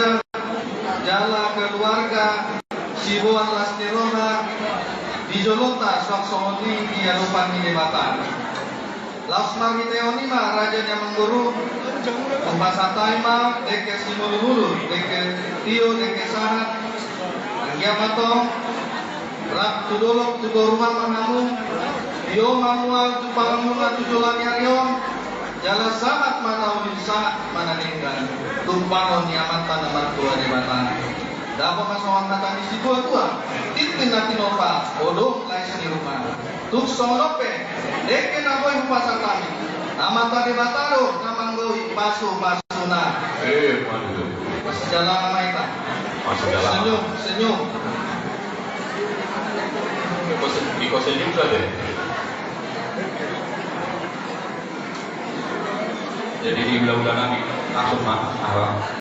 Ira jala keluarga Sibuan Lastirona Dijolota Saksoni Dianupan Minebatan Lasmar Miteonima Raja Nyamangguru Umpasataima Deke Simululu Deke Tio Deke Sahat Anggiamato Rak Tudolok Tudoruman Manamu Dio Manual Tupalamuna Tujolaniaryo Jala Sahat Manawin Sahat Mananinggan Tumpangon Niaman Tanamar Tua Debatan Dapat masawan kata misi tua Titin nanti nova Bodoh lain di rumah Tuk sorope Deke naboy upasa kami Nama tadi bataro Namanggoi pasu pasuna Masih jalan nama itu Senyum Iko senyum saja. Jadi di bulan-bulan nanti langsung mah